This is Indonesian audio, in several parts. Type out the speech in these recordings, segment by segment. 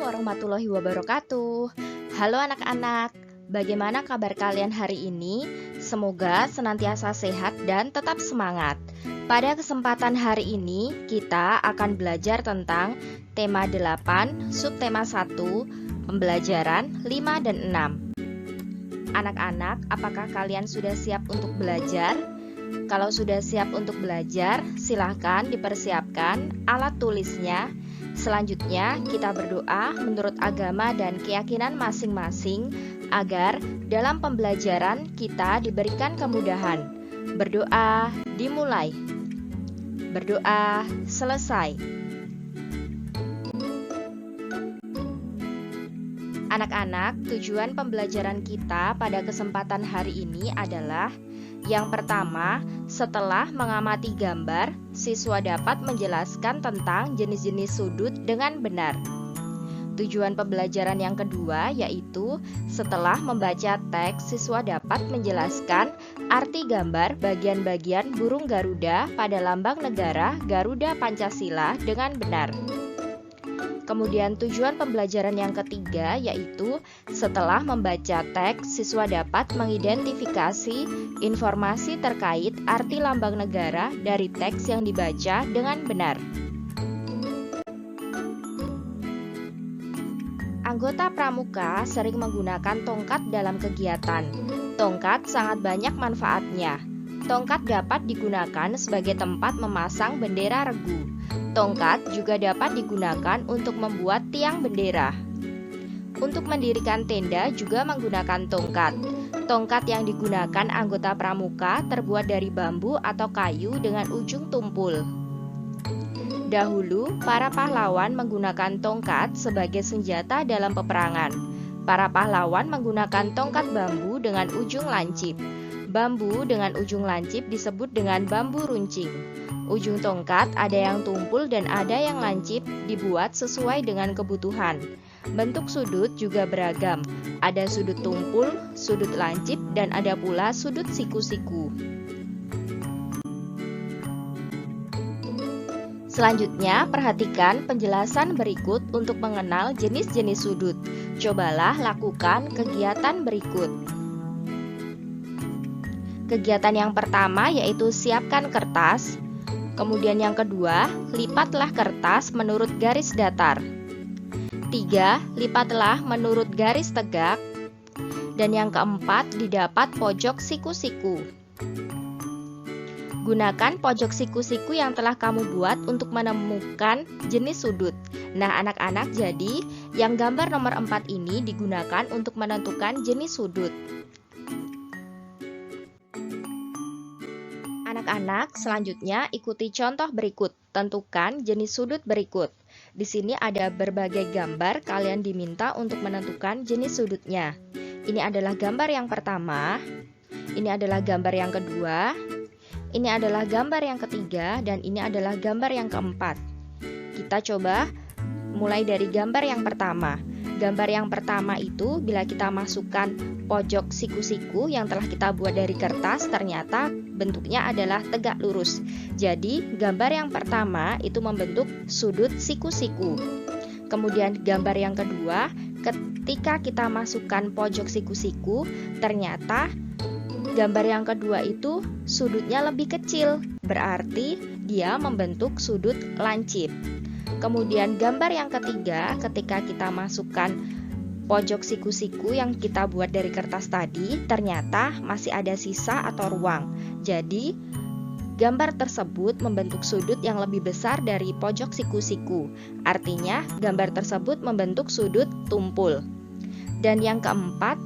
warahmatullahi wabarakatuh. Halo anak-anak, bagaimana kabar kalian hari ini? Semoga senantiasa sehat dan tetap semangat. Pada kesempatan hari ini, kita akan belajar tentang tema 8, subtema 1, pembelajaran 5 dan 6. Anak-anak, apakah kalian sudah siap untuk belajar? Kalau sudah siap untuk belajar, silahkan dipersiapkan alat tulisnya. Selanjutnya, kita berdoa menurut agama dan keyakinan masing-masing agar dalam pembelajaran kita diberikan kemudahan. Berdoa dimulai. Berdoa selesai. Anak-anak, tujuan pembelajaran kita pada kesempatan hari ini adalah: yang pertama, setelah mengamati gambar, siswa dapat menjelaskan tentang jenis-jenis sudut dengan benar. Tujuan pembelajaran yang kedua yaitu setelah membaca teks, siswa dapat menjelaskan arti gambar bagian-bagian burung Garuda pada lambang negara Garuda Pancasila dengan benar. Kemudian tujuan pembelajaran yang ketiga yaitu setelah membaca teks, siswa dapat mengidentifikasi informasi terkait arti lambang negara dari teks yang dibaca dengan benar. Anggota pramuka sering menggunakan tongkat dalam kegiatan. Tongkat sangat banyak manfaatnya. Tongkat dapat digunakan sebagai tempat memasang bendera regu. Tongkat juga dapat digunakan untuk membuat tiang bendera. Untuk mendirikan tenda juga menggunakan tongkat. Tongkat yang digunakan anggota pramuka terbuat dari bambu atau kayu dengan ujung tumpul. Dahulu, para pahlawan menggunakan tongkat sebagai senjata dalam peperangan. Para pahlawan menggunakan tongkat bambu dengan ujung lancip. Bambu dengan ujung lancip disebut dengan bambu runcing. Ujung tongkat ada yang tumpul dan ada yang lancip, dibuat sesuai dengan kebutuhan. Bentuk sudut juga beragam. Ada sudut tumpul, sudut lancip, dan ada pula sudut siku-siku. Selanjutnya, perhatikan penjelasan berikut untuk mengenal jenis-jenis sudut. Cobalah lakukan kegiatan berikut. Kegiatan yang pertama yaitu siapkan kertas. Kemudian yang kedua, lipatlah kertas menurut garis datar. 3. Lipatlah menurut garis tegak. Dan yang keempat, didapat pojok siku-siku. Gunakan pojok siku-siku yang telah kamu buat untuk menemukan jenis sudut. Nah anak-anak, jadi yang gambar nomor 4 ini digunakan untuk menentukan jenis sudut. Anak-anak, selanjutnya ikuti contoh berikut. Tentukan jenis sudut berikut. Di sini ada berbagai gambar, kalian diminta untuk menentukan jenis sudutnya. Ini adalah gambar yang pertama, ini adalah gambar yang kedua, ini adalah gambar yang ketiga, dan ini adalah gambar yang keempat. Kita coba mulai dari gambar yang pertama. Gambar yang pertama itu bila kita masukkan pojok siku-siku yang telah kita buat dari kertas, ternyata bentuknya adalah tegak lurus. Jadi gambar yang pertama itu membentuk sudut siku-siku. Kemudian gambar yang kedua, ketika kita masukkan pojok siku-siku, ternyata gambar yang kedua itu sudutnya lebih kecil, berarti dia membentuk sudut lancip. Kemudian gambar yang ketiga, ketika kita masukkan pojok siku-siku yang kita buat dari kertas tadi, ternyata masih ada sisa atau ruang. Jadi, gambar tersebut membentuk sudut yang lebih besar dari pojok siku-siku. Artinya, gambar tersebut membentuk sudut tumpul. Dan yang keempat,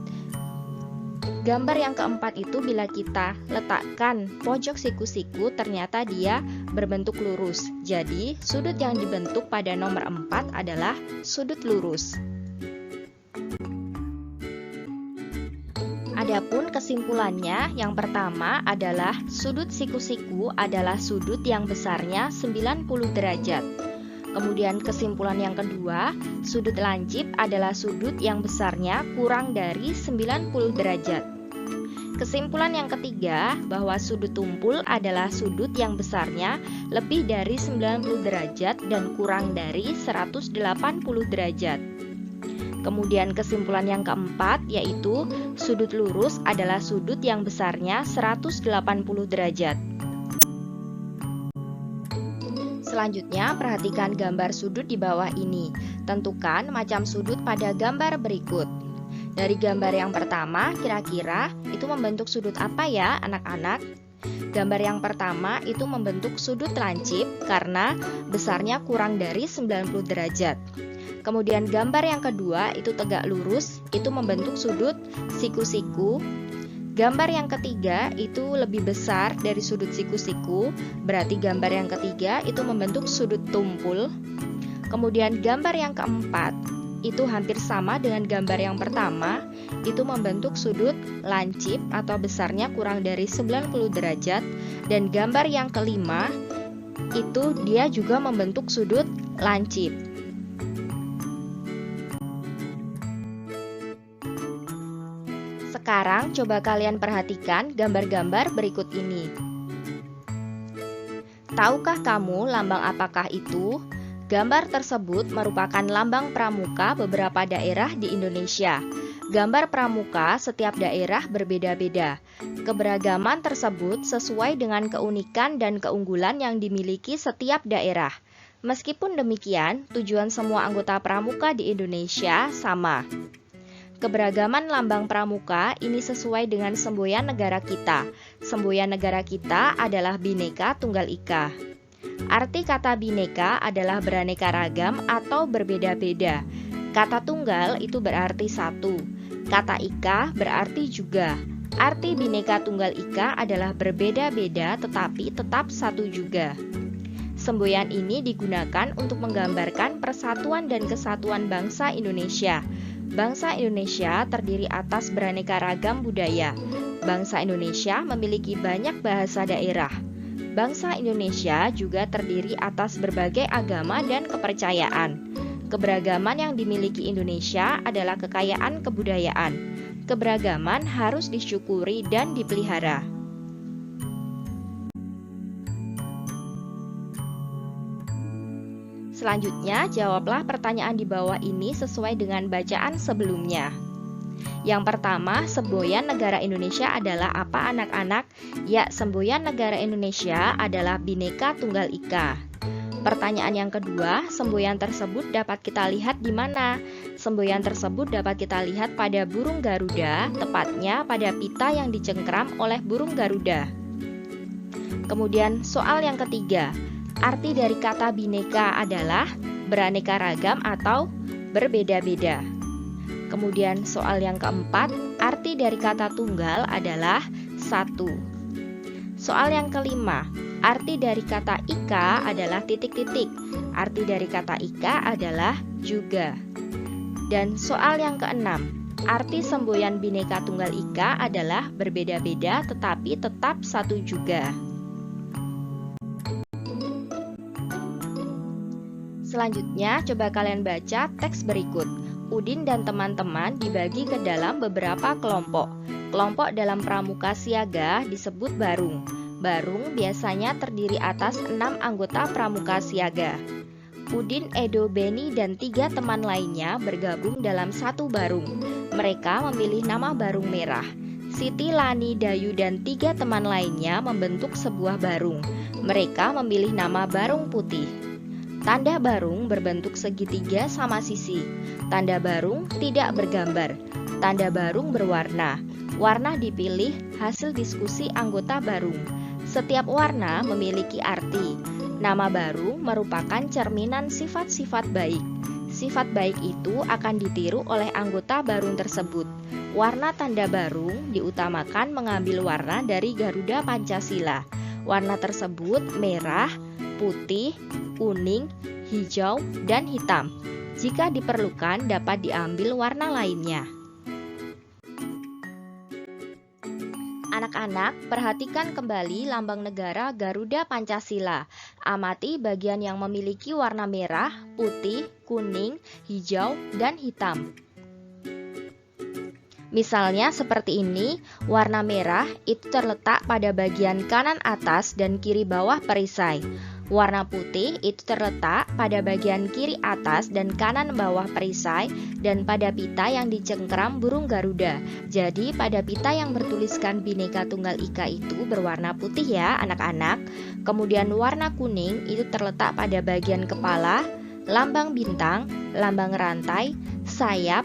gambar yang keempat itu bila kita letakkan pojok siku-siku, ternyata dia berbentuk lurus. Jadi, sudut yang dibentuk pada nomor 4 adalah sudut lurus. Adapun kesimpulannya, yang pertama adalah sudut siku-siku adalah sudut yang besarnya 90 derajat. Kemudian kesimpulan yang kedua, sudut lancip adalah sudut yang besarnya kurang dari 90 derajat. Kesimpulan yang ketiga, bahwa sudut tumpul adalah sudut yang besarnya lebih dari 90 derajat dan kurang dari 180 derajat. Kemudian kesimpulan yang keempat yaitu sudut lurus adalah sudut yang besarnya 180 derajat. Selanjutnya, perhatikan gambar sudut di bawah ini. Tentukan macam sudut pada gambar berikut. Dari gambar yang pertama, kira-kira itu membentuk sudut apa ya, anak-anak? Gambar yang pertama itu membentuk sudut lancip karena besarnya kurang dari 90 derajat. Kemudian gambar yang kedua itu tegak lurus, itu membentuk sudut siku-siku. Gambar yang ketiga itu lebih besar dari sudut siku-siku, berarti gambar yang ketiga itu membentuk sudut tumpul. Kemudian gambar yang keempat itu hampir sama dengan gambar yang pertama, itu membentuk sudut lancip atau besarnya kurang dari 90 derajat. Dan gambar yang kelima itu dia juga membentuk sudut lancip. Sekarang coba kalian perhatikan gambar-gambar berikut ini. Tahukah kamu lambang apakah itu? Gambar tersebut merupakan lambang pramuka beberapa daerah di Indonesia. Gambar pramuka setiap daerah berbeda-beda. Keberagaman tersebut sesuai dengan keunikan dan keunggulan yang dimiliki setiap daerah. Meskipun demikian, tujuan semua anggota pramuka di Indonesia sama. Keberagaman lambang pramuka ini sesuai dengan semboyan negara kita. Semboyan negara kita adalah Bhinneka Tunggal Ika. Arti kata Bhinneka adalah beraneka ragam atau berbeda-beda. Kata tunggal itu berarti satu. Kata ika berarti juga. Arti Bhinneka Tunggal Ika adalah berbeda-beda tetapi tetap satu juga. Semboyan ini digunakan untuk menggambarkan persatuan dan kesatuan bangsa Indonesia. Bangsa Indonesia terdiri atas beraneka ragam budaya. Bangsa Indonesia memiliki banyak bahasa daerah. Bangsa Indonesia juga terdiri atas berbagai agama dan kepercayaan. Keberagaman yang dimiliki Indonesia adalah kekayaan kebudayaan. Keberagaman harus disyukuri dan dipelihara. Selanjutnya, jawablah pertanyaan di bawah ini sesuai dengan bacaan sebelumnya. Yang pertama, semboyan negara Indonesia adalah apa, anak-anak? Ya, semboyan negara Indonesia adalah Bhinneka Tunggal Ika. Pertanyaan yang kedua, semboyan tersebut dapat kita lihat di mana? Semboyan tersebut dapat kita lihat pada burung Garuda, tepatnya pada pita yang dicengkram oleh burung Garuda. Kemudian soal yang ketiga, arti dari kata Bhinneka adalah beraneka ragam atau berbeda-beda. Kemudian soal yang keempat, arti dari kata tunggal adalah satu. Soal yang kelima, arti dari kata ika adalah titik-titik. Arti dari kata ika adalah juga. Dan soal yang keenam, arti semboyan Bhinneka Tunggal Ika adalah berbeda-beda tetapi tetap satu juga. Selanjutnya, coba kalian baca teks berikut. Udin dan teman-teman dibagi ke dalam beberapa kelompok. Kelompok dalam pramuka siaga disebut barung. Barung biasanya terdiri atas 6 anggota pramuka siaga. Udin, Edo, Beni, dan 3 teman lainnya bergabung dalam satu barung. Mereka memilih nama barung merah. Siti, Lani, Dayu, dan 3 teman lainnya membentuk sebuah barung. Mereka memilih nama barung putih. Tanda barung berbentuk segitiga sama sisi. Tanda barung tidak bergambar. Tanda barung berwarna. Warna dipilih hasil diskusi anggota barung. Setiap warna memiliki arti. Nama barung merupakan cerminan sifat-sifat baik. Sifat baik itu akan ditiru oleh anggota barung tersebut. Warna tanda barung diutamakan mengambil warna dari Garuda Pancasila. Warna tersebut merah, putih, kuning, hijau, dan hitam. Jika diperlukan dapat diambil warna lainnya. Anak-anak, perhatikan kembali lambang negara Garuda Pancasila. Amati bagian yang memiliki warna merah, putih, kuning, hijau, dan hitam. Misalnya seperti ini, warna merah itu terletak pada bagian kanan atas dan kiri bawah perisai. Warna putih itu terletak pada bagian kiri atas dan kanan bawah perisai dan pada pita yang dicengkram burung Garuda. Jadi pada pita yang bertuliskan Bhinneka Tunggal Ika itu berwarna putih ya anak-anak. Kemudian warna kuning itu terletak pada bagian kepala, lambang bintang, lambang rantai, sayap,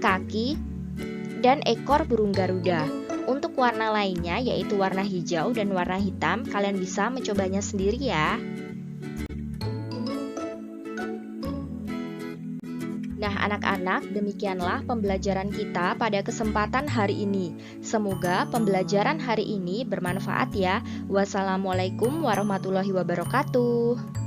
kaki, dan ekor burung Garuda. Untuk warna lainnya yaitu warna hijau dan warna hitam, kalian bisa mencobanya sendiri ya. Nah anak-anak, demikianlah pembelajaran kita pada kesempatan hari ini. Semoga pembelajaran hari ini bermanfaat ya. Wassalamualaikum warahmatullahi wabarakatuh.